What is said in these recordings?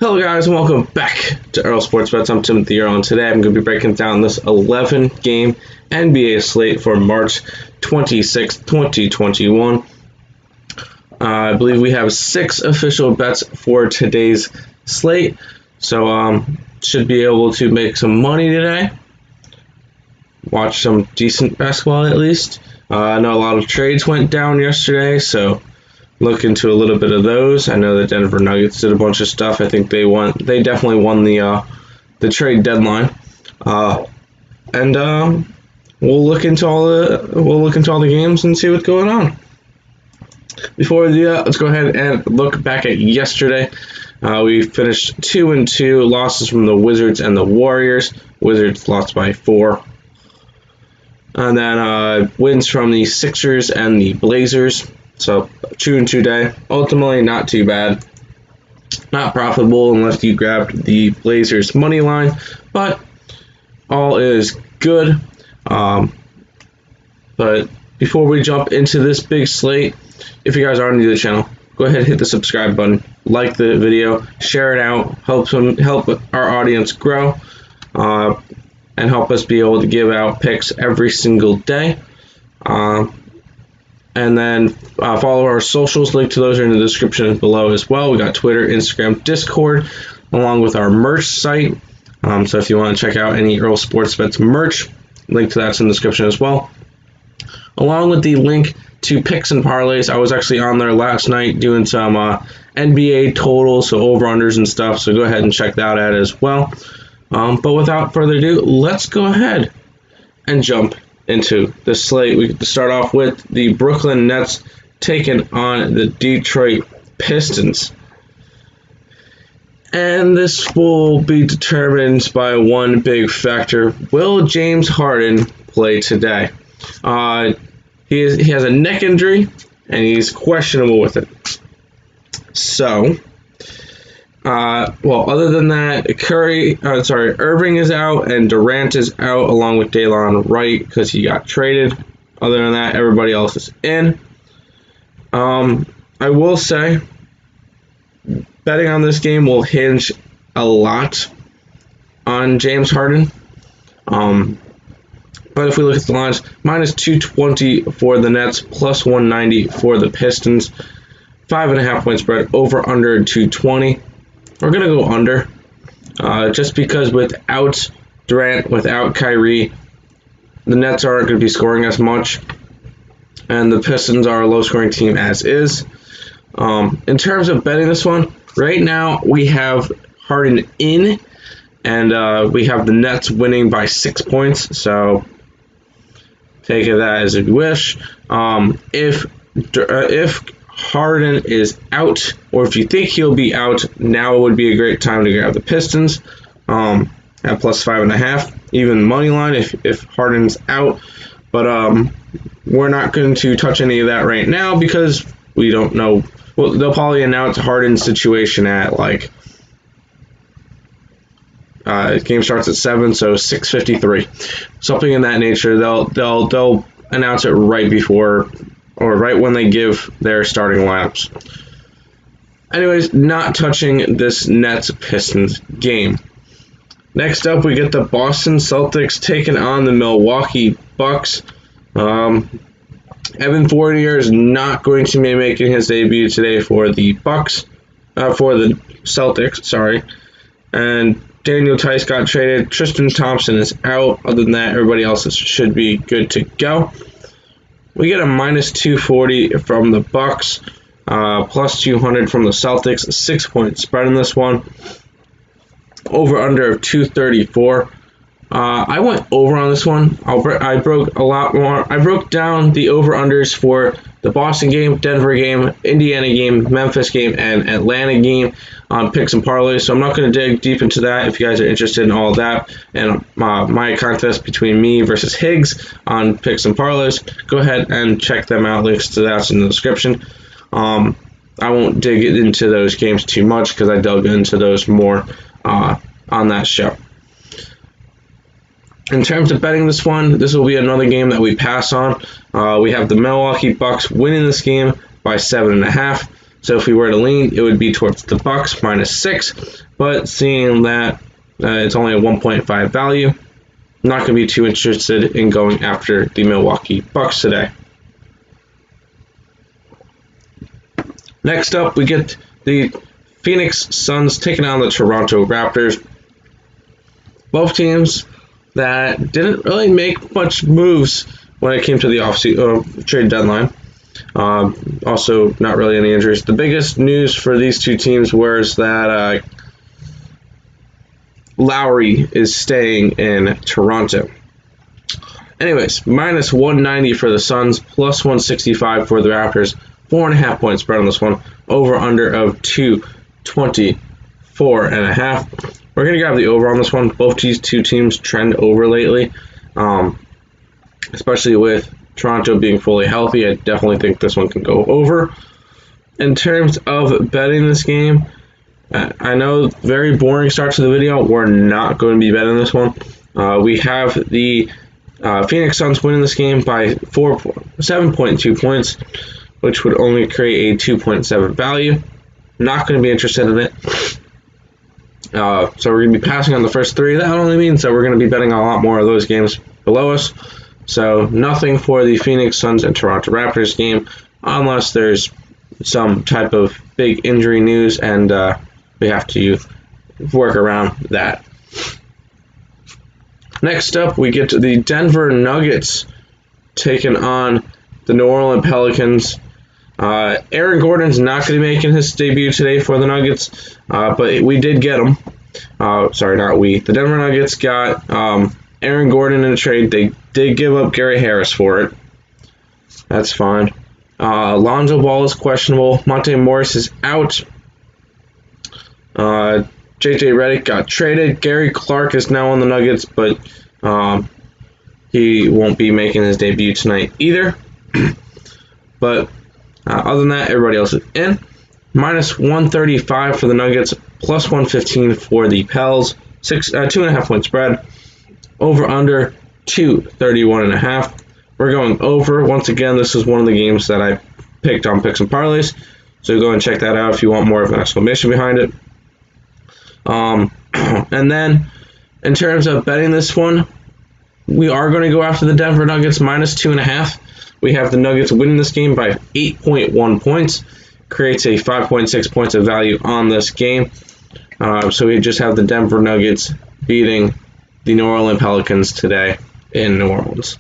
Hello guys and welcome back to Earl Sports Bets. I'm Timothy Earl and today I'm going to be breaking down this 11-game NBA slate for March 26th, 2021. I believe we have 6 official bets for today's slate, so should be able to make some money today. Watch some decent basketball at least. I know a lot of trades went down yesterday, so look into a little bit of those. I know the Denver Nuggets did a bunch of stuff. I think they definitely won the trade deadline. And we'll look into all the games and see what's going on. Before we do that, let's go ahead and look back at yesterday. We finished 2-2, losses from the Wizards and the Warriors. Wizards lost by 4. And then wins from the Sixers and the Blazers. So 2-2 day. Ultimately not too bad. Not profitable unless you grabbed the Blazers money line, but all is good. But before we jump into this big slate, if you guys are new to the channel, go ahead and hit the subscribe button, like the video, share it out, help our audience grow, and help us be able to give out picks every single day. And then follow our socials. Link to those are in the description below as well. We got Twitter, Instagram, Discord, along with our merch site. So if you want to check out any Earl Sports Bets merch, link to that's in the description as well. Along with the link to picks and parlays. I was actually on there last night doing some NBA totals, so over-unders and stuff. So go ahead and check that out as well. But without further ado, let's go ahead and jump into the slate. We get to start off with the Brooklyn Nets taking on the Detroit Pistons. And this will be determined by one big factor. Will James Harden play today? He has a neck injury, and he's questionable with it. So, other than that, Irving is out and Durant is out along with Delon Wright because he got traded. Other than that, everybody else is in. I will say, betting on this game will hinge a lot on James Harden. But if we look at the lines, minus 220 for the Nets, plus 190 for the Pistons. 5.5 point spread, over under 220. We're going to go under, just because without Durant, without Kyrie, the Nets aren't going to be scoring as much, and the Pistons are a low-scoring team as is. In terms of betting this one, right now we have Harden in, and we have the Nets winning by 6 points, so take that as you wish. If Harden is out, or if you think he'll be out, now would be a great time to grab the Pistons at plus 5.5, even money line if Harden's out. But we're not going to touch any of that right now because we don't know. Well, they'll probably announce Harden's situation at game starts at 7, so 6:53, something in that nature. They'll announce it right before, or right when they give their starting lineups. Anyways, not touching this Nets-Pistons game. Next up, we get the Boston Celtics taking on the Milwaukee Bucks. Evan Fournier is not going to be making his debut today for the Celtics, sorry. And Daniel Tice got traded. Tristan Thompson is out. Other than that, everybody else should be good to go. We get a minus 240 from the Bucks, plus 200 from the Celtics. A 6-point spread in this one. Over under of 234. I went over on this one. I broke a lot more. I broke down the over-unders for the Boston game, Denver game, Indiana game, Memphis game, and Atlanta game on picks and parlays. So I'm not going to dig deep into that. If you guys are interested in all that and my contest between me versus Higgs on picks and parlays, go ahead and check them out. Links to that's in the description. I won't dig into those games too much because I dug into those more on that show. In terms of betting this one, this will be another game that we pass on. We have the Milwaukee Bucks winning this game by 7.5. So if we were to lean, it would be towards the Bucks -6. But seeing that it's only a 1.5 value, I'm not going to be too interested in going after the Milwaukee Bucks today. Next up, we get the Phoenix Suns taking on the Toronto Raptors. Both teams that didn't really make much moves when it came to the trade deadline. Also, not really any injuries. The biggest news for these two teams was that Lowry is staying in Toronto. Anyways, -190 for the Suns, +165 for the Raptors. 4.5 point spread on this one. Over under of 224.5. We're going to grab the over on this one. Both these two teams trend over lately, especially with Toronto being fully healthy. I definitely think this one can go over. In terms of betting this game, I know very boring start to the video. We're not going to be betting this one. We have the Phoenix Suns winning this game by 7.2 points, which would only create a 2.7 value. Not going to be interested in it. So we're going to be passing on the first three. That only means that we're going to be betting a lot more of those games below us. So nothing for the Phoenix Suns and Toronto Raptors game, unless there's some type of big injury news and we have to work around that. Next up, we get to the Denver Nuggets taking on the New Orleans Pelicans. Aaron Gordon's not going to be making his debut today for the Nuggets, but we did get him. Sorry, not we. The Denver Nuggets got Aaron Gordon in a trade. They did give up Gary Harris for it. That's fine. Lonzo Ball is questionable. Monte Morris is out. JJ Redick got traded. Gary Clark is now on the Nuggets, but he won't be making his debut tonight either. But other than that, everybody else is in. -135 for the Nuggets, +115 for the Pels. 2.5 point spread. Over under 231.5. We're going over. Once again, this is one of the games that I picked on Picks and Parleys. So go and check that out if you want more of an exclamation behind it. And then, in terms of betting this one, we are going to go after the Denver Nuggets -2.5. We have the Nuggets winning this game by 8.1 points. Creates a 5.6 points of value on this game. So we just have the Denver Nuggets beating the New Orleans Pelicans today in New Orleans.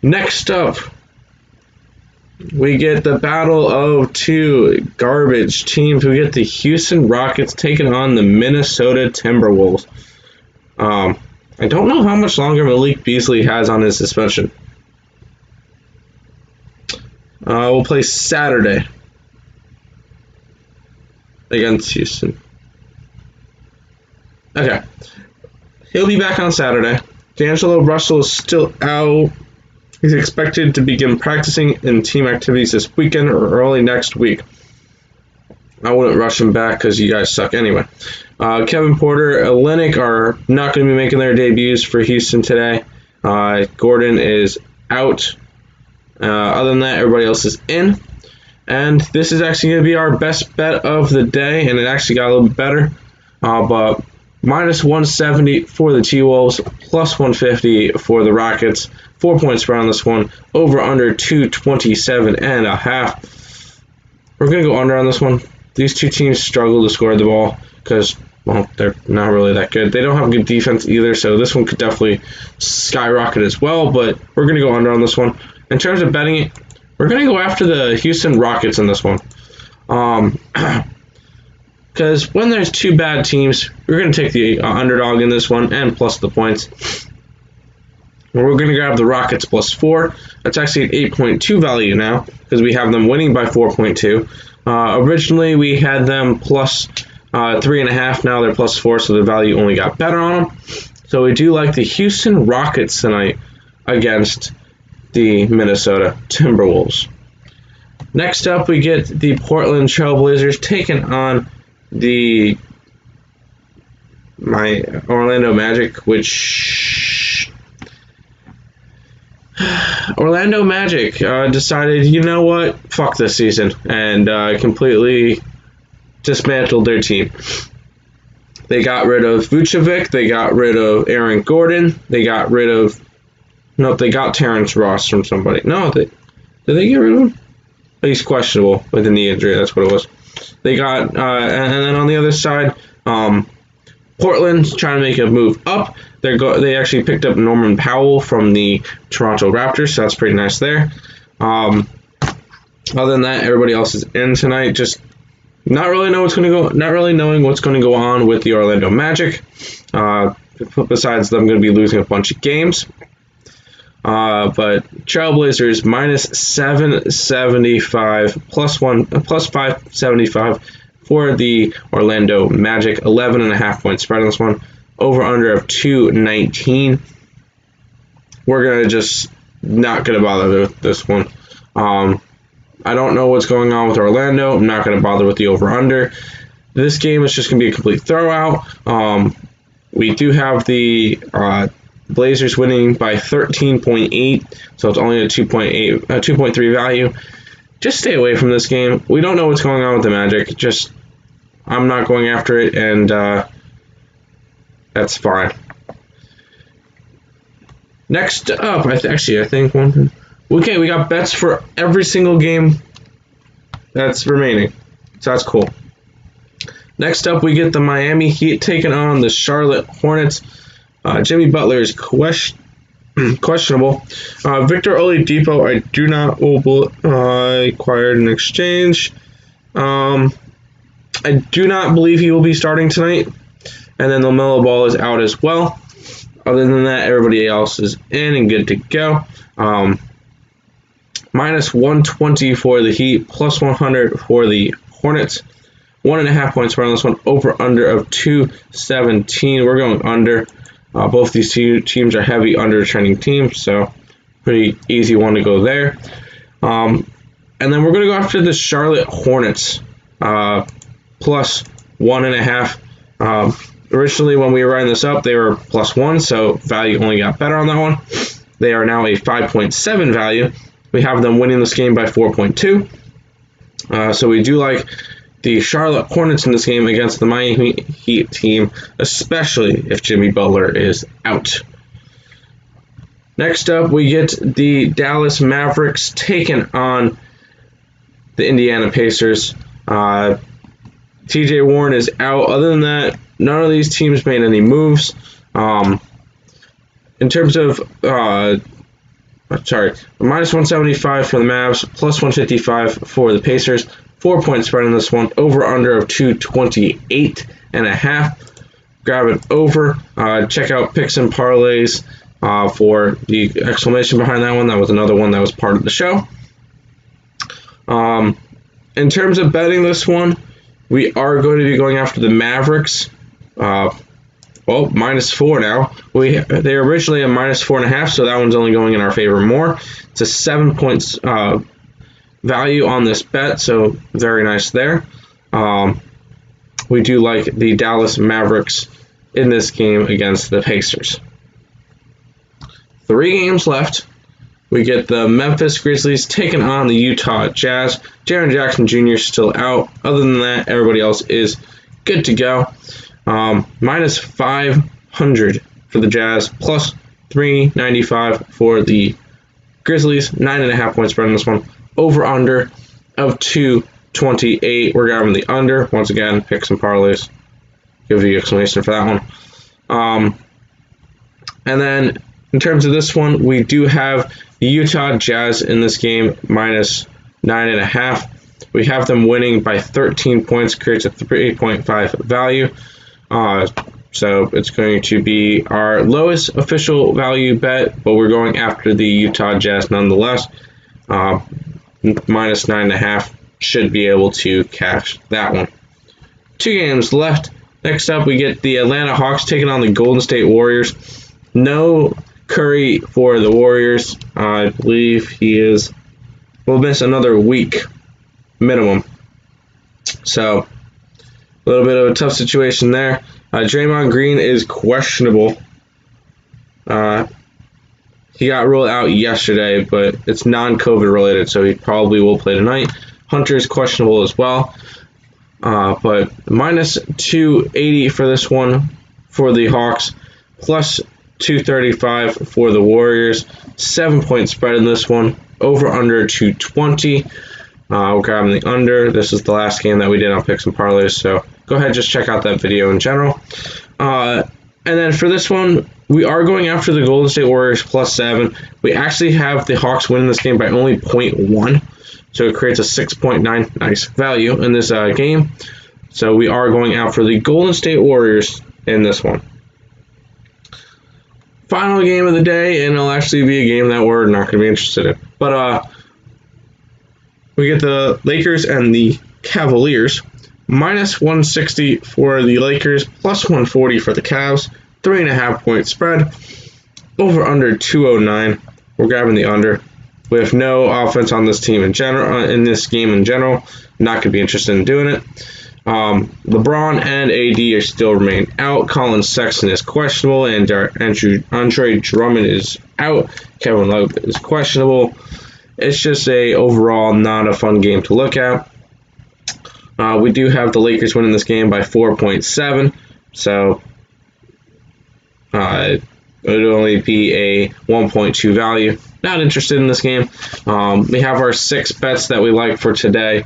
Next up, we get the battle of two garbage teams. We get the Houston Rockets taking on the Minnesota Timberwolves. I don't know how much longer Malik Beasley has on his suspension. We'll play Saturday against Houston. Okay. He'll be back on Saturday. D'Angelo Russell is still out. He's expected to begin practicing in team activities this weekend or early next week. I wouldn't rush him back because you guys suck anyway. Kevin Porter, Olynyk are not going to be making their debuts for Houston today. Gordon is out. Other than that, everybody else is in. And this is actually going to be our best bet of the day, and it actually got a little bit better. But -170 for the T-Wolves, +150 for the Rockets. 4 points spread on this one. Over under 227.5. We're going to go under on this one. These two teams struggle to score the ball because, well, they're not really that good. They don't have good defense either, so this one could definitely skyrocket as well, but we're going to go under on this one. In terms of betting it, we're going to go after the Houston Rockets in this one. Because when there's two bad teams, we're going to take the underdog in this one and plus the points. We're going to grab the Rockets +4. That's actually an 8.2 value now because we have them winning by 4.2. Originally, we had them +3.5. Now they're +4, so the value only got better on them. So we do like the Houston Rockets tonight against the Minnesota Timberwolves. Next up, we get the Portland Trailblazers taking on my Orlando Magic, which Orlando Magic decided, you know what, fuck this season, and completely dismantled their team. They got rid of Vucevic, they got rid of Aaron Gordon, they got Terrence Ross from somebody. No, did they get rid of him? He's questionable with a knee injury, that's what it was. They got, and then on the other side, Portland's trying to make a move up. They actually picked up Norman Powell from the Toronto Raptors, so that's pretty nice there. Other than that, everybody else is in tonight. Just not really knowing what's going to go on with the Orlando Magic. Besides them going to be losing a bunch of games. But Trailblazers minus 775 plus 575 for the Orlando Magic. 11.5 point spread on this one. Over under of 219. We're gonna just not gonna bother with this one. I don't know what's going on with Orlando. I'm not gonna bother with the over under. This game is just gonna be a complete throwout. We do have the Blazers winning by 13.8, so it's only a 2.3 value. Just stay away from this game. We don't know what's going on with the Magic. I'm not going after it, and that's fine. Next up, I think one. Okay, we got bets for every single game that's remaining, so that's cool. Next up, we get the Miami Heat taking on the Charlotte Hornets. Jimmy Butler is questionable. Victor Oladipo, I do not acquired an exchange. I do not believe he will be starting tonight. And then LaMelo Ball is out as well. Other than that, everybody else is in and good to go. Minus 120 for the Heat, plus 100 for the Hornets. 1.5 points for this one. Over under of 217. We're going under. Both these two teams are heavy under trending teams, so pretty easy one to go there. And then we're going to go after the Charlotte Hornets, plus 1.5. Originally, when we were writing this up, they were plus 1, so value only got better on that one. They are now a 5.7 value. We have them winning this game by 4.2. So we do like the Charlotte Hornets in this game against the Miami Heat team, especially if Jimmy Butler is out. Next up, we get the Dallas Mavericks taking on the Indiana Pacers. TJ Warren is out. Other than that, none of these teams made any moves. In terms of, minus 175 for the Mavs, plus 155 for the Pacers. 4 point spread on this one. Over under of 228.5. Grab it over. Check out picks and parlays for the exclamation behind that one. That was another one that was part of the show. In terms of betting this one, we are going to be going after the Mavericks. Minus 4 now. They were originally a minus 4.5, so that one's only going in our favor more. It's a 7 points value on this bet, so very nice there. We do like the Dallas Mavericks in this game against the Pacers. 3 games left. We get the Memphis Grizzlies taking on the Utah Jazz. Jaren Jackson Jr. is still out. Other than that, everybody else is good to go. Minus 500 for the Jazz, plus 395 for the Grizzlies. 9.5 points spread on this one. Over under of 228. We're grabbing the under. Once again, picks and parlays. Give you explanation for that one. And then in terms of this one, we do have the Utah Jazz in this game, minus 9.5. We have them winning by 13 points, creates a 3.5 value. So it's going to be our lowest official value bet, but we're going after the Utah Jazz nonetheless. Minus 9.5 should be able to cash that one. 2 games left. Next up, we get the Atlanta Hawks taking on the Golden State Warriors. No Curry for the Warriors. I believe will miss another week minimum. So, a little bit of a tough situation there. Draymond Green is questionable. He got ruled out yesterday, but it's non-COVID related, so he probably will play tonight. Hunter is questionable as well. But minus 280 for this one for the Hawks, plus 235 for the Warriors. 7-point spread in this one. Over under 220. We're grabbing the under. This is the last game that we did on Picks and Parlays, so go ahead, just check out that video in general. And then for this one, we are going after the Golden State Warriors plus 7. We actually have the Hawks winning this game by only 0.1, so it creates a 6.9 nice value in this game. So we are going after the Golden State Warriors in this one. Final game of the day, and it'll actually be a game that we're not going to be interested in. But we get the Lakers and the Cavaliers. Minus 160 for the Lakers, plus 140 for the Cavs. 3.5-point spread. Over under 209. We're grabbing the under. We have no offense on this team in general. In this game in general, not going to be interested in doing it. LeBron and AD are still remain out. Colin Sexton is questionable, and Andre Drummond is out. Kevin Love is questionable. It's just overall not a fun game to look at. We do have the Lakers winning this game by 4.7, so it would only be a 1.2 value. Not interested in this game. We have our 6 bets that we like for today.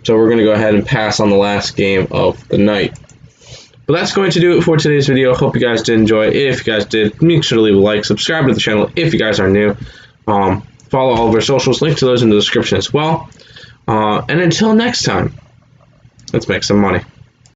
So we're going to go ahead and pass on the last game of the night. But that's going to do it for today's video. Hope you guys did enjoy it. If you guys did, make sure to leave a like, subscribe to the channel if you guys are new. Follow all of our socials, link to those in the description as well. And until next time, let's make some money.